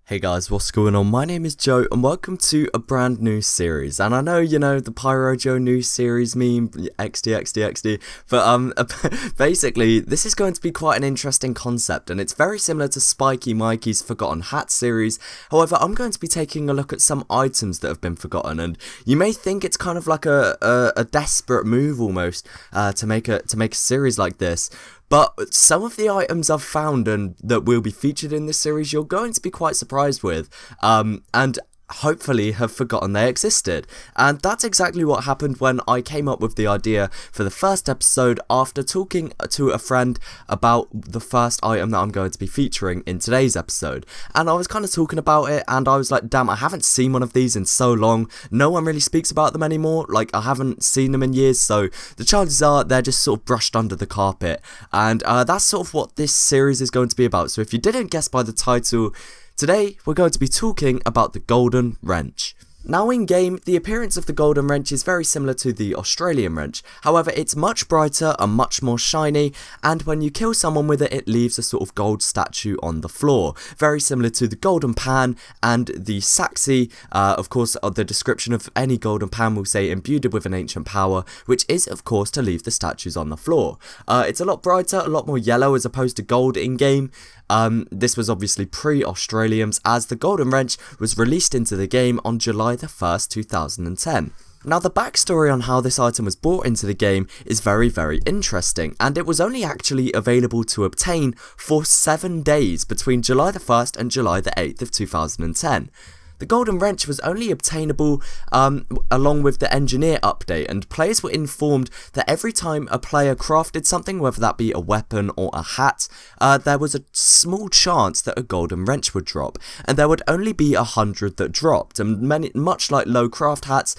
Hey guys, what's going on? My name is Joe and welcome to a brand new series. And I know, the Pyro Joe new series meme, XD, but basically this is going to be quite an interesting concept and it's very similar to Spiky Mikey's Forgotten Hat series. However, I'm going to be taking a look at some items that have been forgotten, and you may think it's kind of like a desperate move almost to make a series like this. But some of the items I've found and that will be featured in this series, you're going to be quite surprised with, and hopefully have forgotten they existed. And that's exactly what happened when I came up with the idea for the first episode after talking to a friend about the first item that I'm going to be featuring in today's episode. And I was kind of talking about it and I was like, damn, I haven't seen one of these in so long. No one really speaks about them anymore. Like, I haven't seen them in years, so the chances are they're just sort of brushed under the carpet. And that's sort of what this series is going to be about. So if you didn't guess by the title, today, we're going to be talking about the Golden Wrench. Now in game, the appearance of the Golden Wrench is very similar to the Australium wrench, however it's much brighter and much more shiny, and when you kill someone with it, it leaves a sort of gold statue on the floor, very similar to the Golden Pan and the Saxy. Of course, the description of any Golden Pan will say imbued with an ancient power, which is of course to leave the statues on the floor. It's a lot brighter, a lot more yellow as opposed to gold in game. This was obviously pre-Australiums, as the Golden Wrench was released into the game on July the 1st, 2010. Now, the backstory on how this item was brought into the game is very, very interesting, and it was only actually available to obtain for 7 days between July the 1st and July the 8th of 2010. The Golden Wrench was only obtainable along with the engineer update, and players were informed that every time a player crafted something, whether that be a weapon or a hat, there was a small chance that a Golden Wrench would drop, and there would only be 100 that dropped. And much like low craft hats,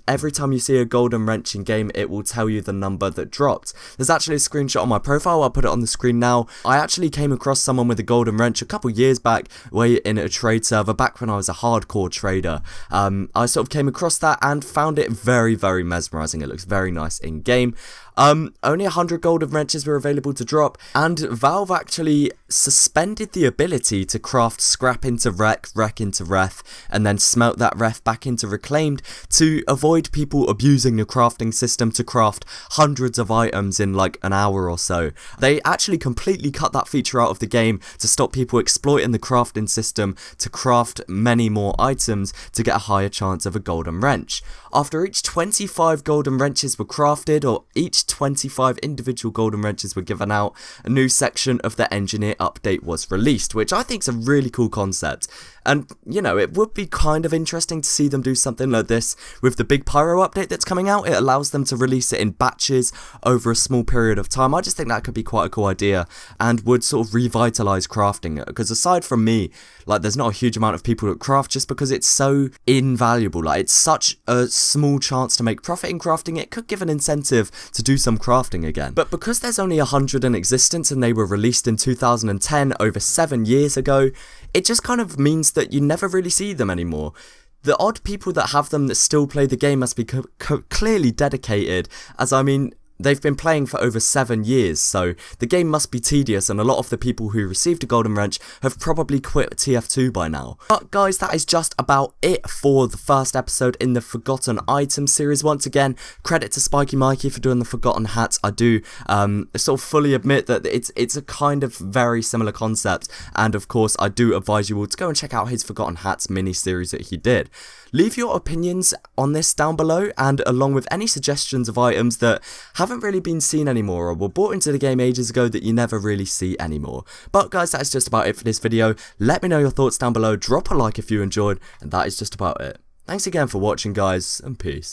every time you see a Golden Wrench in game, it will tell you the number that dropped. There's actually a screenshot on my profile, I'll put it on the screen now. I actually came across someone with a Golden Wrench a couple years back, way in a trade server, back when I was a hardcore trader. I sort of came across that and found it very, very mesmerizing. It looks very nice in game. Only 100 Golden Wrenches were available to drop, and Valve actually suspended the ability to craft scrap into wreck, wreck into ref, and then smelt that ref back into reclaimed to avoid people abusing the crafting system to craft hundreds of items in like an hour or so. They actually completely cut that feature out of the game to stop people exploiting the crafting system to craft many more items to get a higher chance of a Golden Wrench. After each 25 Golden Wrenches were crafted, or each 25 individual Golden Wrenches were given out, a new section of the engineer update was released, which I think is a really cool concept. And, it would be kind of interesting to see them do something like this with the big Pyro update that's coming out. It allows them to release it in batches over a small period of time. I just think that could be quite a cool idea and would sort of revitalize crafting it, because aside from me, like, there's not a huge amount of people that craft just because it's so invaluable. Like, it's such a small chance to make profit in crafting, it could give an incentive to do some crafting again. But because there's only 100 in existence and they were released in 2010, over 7 years ago, it just kind of means that you never really see them anymore. The odd people that have them that still play the game must be clearly dedicated, as I mean, they've been playing for over 7 years, so the game must be tedious, and a lot of the people who received a Golden Wrench have probably quit TF2 by now. But guys, that is just about it for the first episode in the Forgotten Items series. Once again, credit to Spiky Mikey for doing the Forgotten Hats. I do sort of fully admit that it's a kind of very similar concept, and of course I do advise you all to go and check out his Forgotten Hats mini-series that he did. Leave your opinions on this down below, and along with any suggestions of items that haven't really been seen anymore or were brought into the game ages ago that you never really see anymore. But guys, that is just about it for this video. Let me know your thoughts down below, drop a like if you enjoyed, and that is just about it. Thanks again for watching guys, and peace.